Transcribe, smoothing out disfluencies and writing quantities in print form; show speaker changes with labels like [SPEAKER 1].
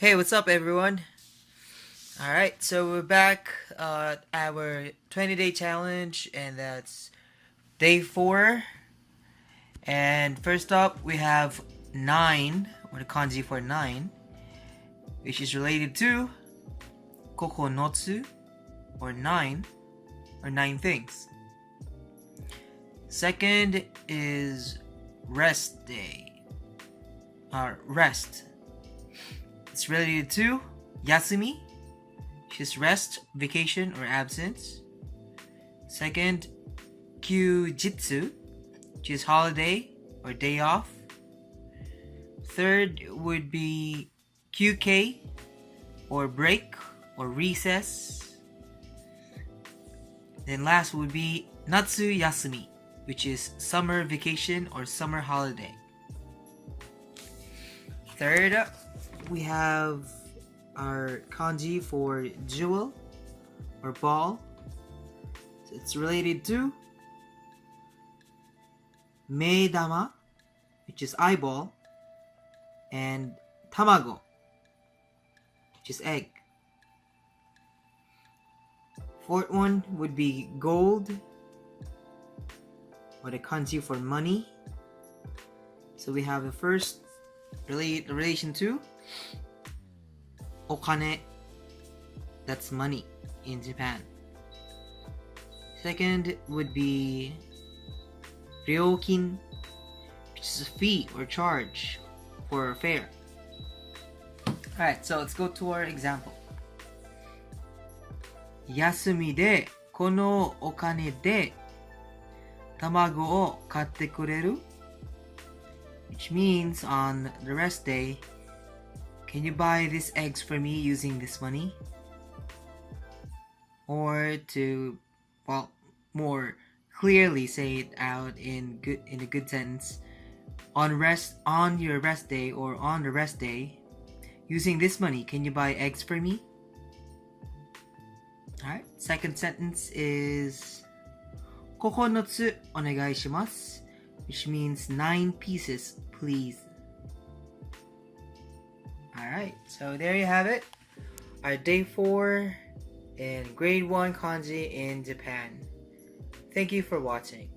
[SPEAKER 1] Hey, what's up, everyone? Alright, so we're back at our 20-day challenge, and that's day 4. And first up, we have 9, or the kanji for 9, which is related to kokonotsu, or 9 things. Second is rest day, or rest. It's related to yasumi, which is rest, vacation, or absence. Second, kyujitsu, which is holiday or day off. Third would be QK, or break or recess. Then last would be natsu yasumi, which is summer vacation or summer holiday. Third, we have our kanji for jewel or ball. So it's related to meidama, which is eyeball, and tamago, which is egg. Fourth one would be gold, or the kanji for money. So we have the first relation to okane, that's money in Japan. Second would be ryokin, which is a fee or charge for a fare. Alright, so let's go to our example. Yasumi de kono okane de tamago o katte kureru? Which means on the rest day, can you buy these eggs for me using this money? Or to, more clearly say it out in a good sentence, on your rest day or on the rest day, using this money, can you buy eggs for me? Alright, second sentence is 9つお願いします, which means 9 pieces, please. Alright, so there you have it. Our day 4 in grade 1 kanji in Japan. Thank you for watching.